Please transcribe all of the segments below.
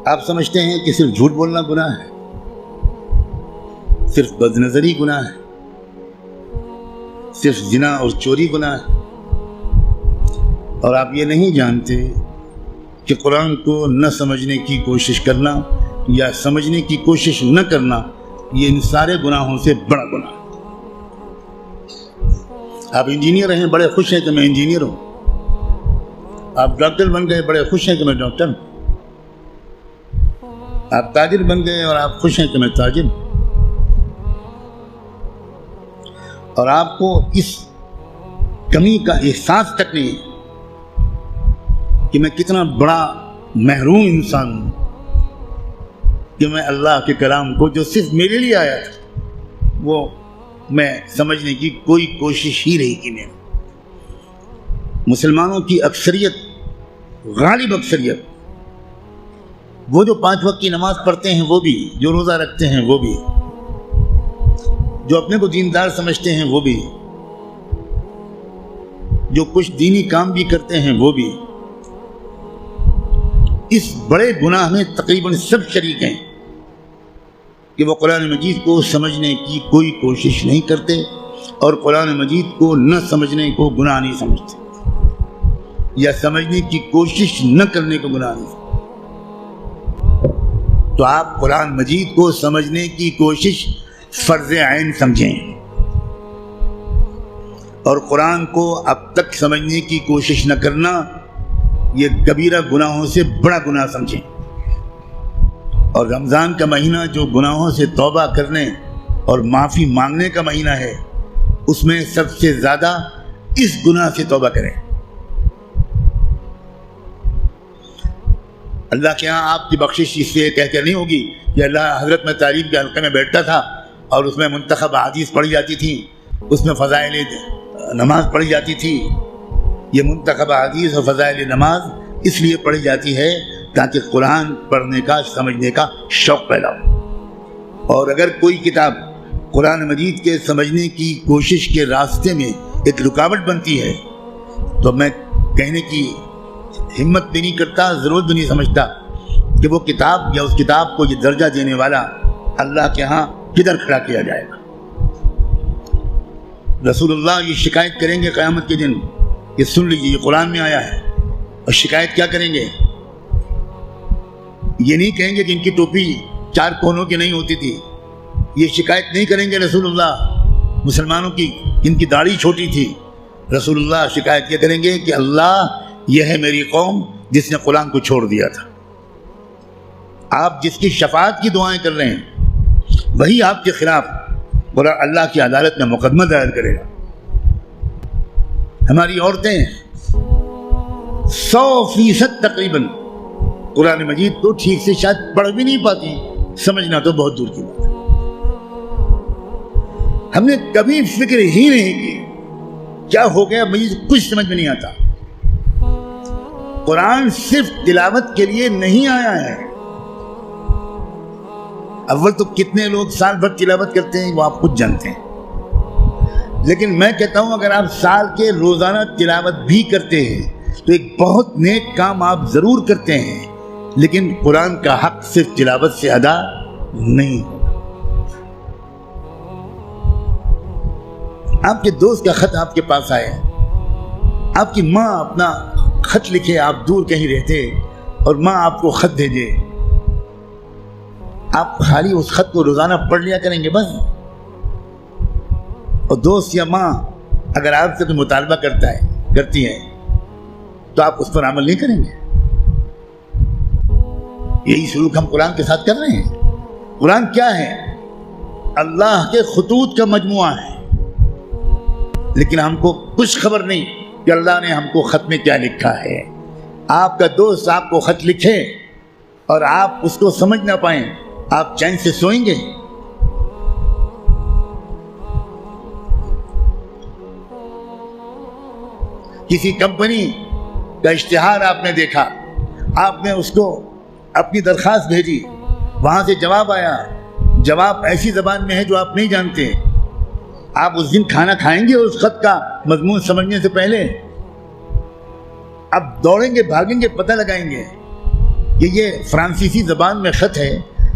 آپ سمجھتے ہیں کہ صرف جھوٹ بولنا گناہ ہے، صرف بد نظری گناہ ہے، صرف زنا اور چوری گناہ ہے، اور آپ یہ نہیں جانتے کہ قرآن کو نہ سمجھنے کی کوشش کرنا یا سمجھنے کی کوشش نہ کرنا یہ ان سارے گناہوں سے بڑا گناہ ہے۔ آپ انجینئر ہیں، بڑے خوش ہیں کہ میں انجینئر ہوں، آپ ڈاکٹر بن گئے، بڑے خوش ہیں کہ میں ڈاکٹر ہوں، آپ تاجر بن گئے اور آپ خوش ہیں کہ میں تاجر ہوں، اور آپ کو اس کمی کا احساس تک نہیں ہے کہ میں کتنا بڑا محروم انسان ہوں کہ میں اللہ کے کلام کو جو صرف میرے لیے آیا تھا وہ میں سمجھنے کی کوئی کوشش ہی نہیں کی میں۔ مسلمانوں کی اکثریت، غالب اکثریت، وہ جو 5 وقت کی نماز پڑھتے ہیں وہ بھی، جو روزہ رکھتے ہیں وہ بھی، جو اپنے کو دیندار سمجھتے ہیں وہ بھی، جو کچھ دینی کام بھی کرتے ہیں وہ بھی، اس بڑے گناہ میں تقریباً سب شریک ہیں کہ وہ قرآن مجید کو سمجھنے کی کوئی کوشش نہیں کرتے اور قرآن مجید کو نہ سمجھنے کو گناہ نہیں سمجھتے یا سمجھنے کی کوشش نہ کرنے کو گناہ نہیں سمجھتے۔ تو آپ قرآن مجید کو سمجھنے کی کوشش فرض عین سمجھیں اور قرآن کو اب تک سمجھنے کی کوشش نہ کرنا یہ کبیرہ گناہوں سے بڑا گناہ سمجھیں۔ اور رمضان کا مہینہ جو گناہوں سے توبہ کرنے اور معافی مانگنے کا مہینہ ہے، اس میں سب سے زیادہ اس گناہ سے توبہ کریں۔ اللہ کے ہاں آپ کی بخشش اس سے کہہ کر نہیں ہوگی کہ اللہ حضرت میں تعلیم کے حلقے میں بیٹھتا تھا اور اس میں منتخب احادیث پڑھی جاتی تھی، اس میں فضائل نماز پڑھی جاتی تھی۔ یہ منتخب احادیث اور فضائل نماز اس لیے پڑھی جاتی ہے تاکہ قرآن پڑھنے کا، سمجھنے کا شوق پیدا ہو۔ اور اگر کوئی کتاب قرآن مجید کے سمجھنے کی کوشش کے راستے میں ایک رکاوٹ بنتی ہے تو میں کہنے کی ہمت بھی نہیں کرتا، ضرورت بھی نہیں سمجھتا کہ وہ کتاب یا اس کتاب کو یہ درجہ دینے والا اللہ کے ہاں کدھر کھڑا کیا جائے گا۔ رسول اللہ یہ شکایت کریں گے قیامت کے دن، یہ سن لیجیے، یہ قرآن میں آیا ہے، اور شکایت کیا کریں گے؟ یہ نہیں کہیں گے کہ ان کی ٹوپی 4 کونوں کی نہیں ہوتی تھی، یہ شکایت نہیں کریں گے رسول اللہ مسلمانوں کی ان کی داڑھی چھوٹی تھی۔ رسول اللہ شکایت کیا کریں گے کہ اللہ یہ ہے میری قوم جس نے قرآن کو چھوڑ دیا تھا۔ آپ جس کی شفاعت کی دعائیں کر رہے ہیں وہی آپ کے خلاف اللہ کی عدالت میں مقدمہ دائر کرے گا۔ ہماری عورتیں 100% تقریباً قرآن مجید کو ٹھیک سے شاید پڑھ بھی نہیں پاتی، سمجھنا تو بہت دور کی بات ہے۔ ہم نے کبھی فکر ہی نہیں کی کیا ہو گیا، مجھے کچھ سمجھ میں نہیں آتا۔ قرآن صرف تلاوت کے لیے نہیں آیا ہے۔ اول تو کتنے لوگ سال بھر تلاوت کرتے ہیں وہ آپ خود جانتے ہیں، لیکن میں کہتا ہوں اگر آپ سال کے روزانہ تلاوت بھی کرتے ہیں تو ایک بہت نیک کام آپ ضرور کرتے ہیں، لیکن قرآن کا حق صرف تلاوت سے ادا نہیں ہوگا۔ آپ کے دوست کا خط آپ کے پاس آئے، آپ کی ماں اپنا خط لکھے، آپ دور کہیں رہتے اور ماں آپ کو خط بھیجے، آپ خالی اس خط کو روزانہ پڑھ لیا کریں گے بس؟ اور دوست یا ماں اگر آپ سے کوئی مطالبہ کرتی ہے تو آپ اس پر عمل نہیں کریں گے؟ یہی سلوک ہم قرآن کے ساتھ کر رہے ہیں۔ قرآن کیا ہے؟ اللہ کے خطوط کا مجموعہ ہے، لیکن ہم کو کچھ خبر نہیں کہ اللہ نے ہم کو خط میں کیا لکھا ہے۔ آپ کا دوست آپ کو خط لکھے اور آپ اس کو سمجھ نہ پائیں، آپ چین سے سوئیں گے؟ کسی کمپنی کا اشتہار آپ نے دیکھا، آپ نے اس کو اپنی درخواست بھیجی، وہاں سے جواب آیا، جواب ایسی زبان میں ہے جو آپ نہیں جانتے، آپ اس دن کھانا کھائیں گے اس خط کا مضمون سمجھنے سے پہلے؟ اب دوڑیں گے، بھاگیں گے، پتہ لگائیں گے کہ یہ فرانسیسی زبان میں خط ہے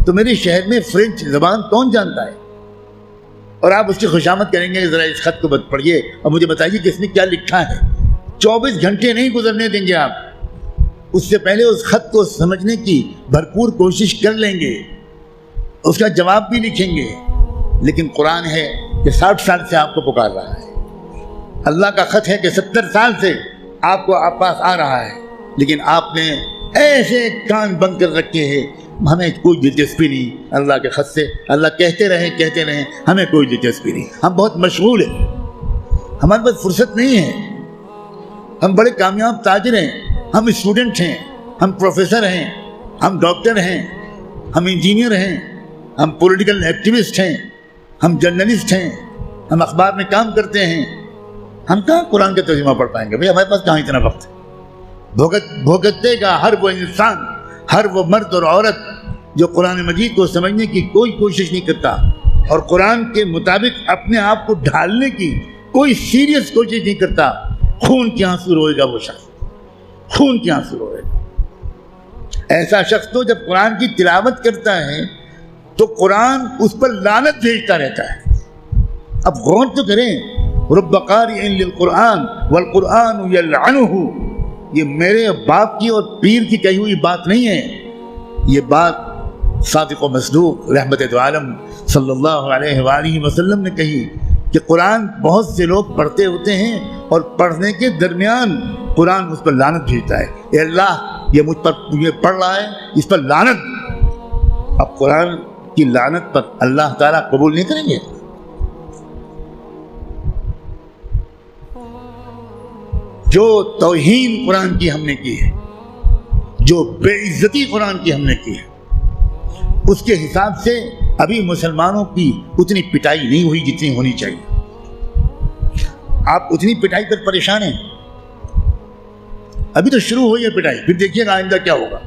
تو میرے شہر میں فرینچ زبان کون جانتا ہے؟ اور آپ اس کی خوشامد کریں گے کہ ذرا اس خط کو پڑھیے اور مجھے بتائیے کہ اس میں کیا لکھا ہے۔ 24 گھنٹے نہیں گزرنے دیں گے آپ، اس سے پہلے اس خط کو سمجھنے کی بھرپور کوشش کر لیں گے، اس کا جواب بھی لکھیں گے۔ لیکن قرآن ہے کہ 60 سال سے آپ کو پکار رہا ہے، اللہ کا خط ہے کہ 70 سال سے آپ کو آپ پاس آ رہا ہے، لیکن آپ نے ایسے کان بند کر رکھے ہیں، ہمیں کوئی دلچسپی نہیں اللہ کے خط سے، اللہ کہتے رہیں ہمیں کوئی دلچسپی نہیں، ہم بہت مشغول ہیں، ہمارے پاس فرصت نہیں ہے، ہم بڑے کامیاب تاجر ہیں، ہم اسٹوڈنٹ ہیں، ہم پروفیسر ہیں، ہم ڈاکٹر ہیں، ہم انجینئر ہیں، ہم پولیٹیکل ایکٹیوسٹ ہیں، ہم جرنلسٹ ہیں، ہم اخبار میں کام کرتے ہیں، ہم کہاں قرآن کا ترجمہ پڑھ پائیں گے؟ بھئی ہمارے پاس کہاں اتنا وقت ہے؟ بھگتے گا ہر وہ انسان، ہر وہ مرد اور عورت جو قرآن مجید کو سمجھنے کی کوئی کوشش نہیں کرتا اور قرآن کے مطابق اپنے آپ کو ڈھالنے کی کوئی سیریس کوشش نہیں کرتا، خون کے آنسو روئے گا وہ شخص، خون کے آنسو روئے گا۔ ایسا شخص تو جب قرآن کی تلاوت کرتا ہے تو قرآن اس پر لعنت بھیجتا رہتا ہے۔ اب غور تو کریں، رب قارئ للقرآن والقرآن یلعنہ، یہ میرے باپ کی اور پیر کی کہی ہوئی بات نہیں ہے، یہ بات صادق و مصدوق رحمت دو عالم صلی اللہ علیہ وآلہ وسلم نے کہی کہ قرآن بہت سے لوگ پڑھتے ہوتے ہیں اور پڑھنے کے درمیان قرآن اس پر لعنت بھیجتا ہے، اے اللہ یہ مجھ پر یہ پڑھ رہا ہے، اس پر لعنت۔ اب قرآن کی لعنت پر اللہ تعالیٰ قبول نہیں کریں گے؟ جو توہین قرآن کی ہم نے کی ہے، جو بے عزتی قرآن کی ہم نے کی ہے، اس کے حساب سے ابھی مسلمانوں کی اتنی پٹائی نہیں ہوئی جتنی ہونی چاہیے۔ آپ اتنی پٹائی پر پریشان ہیں، ابھی تو شروع ہوئی ہے پٹائی، پھر دیکھیے گا آئندہ کیا ہوگا۔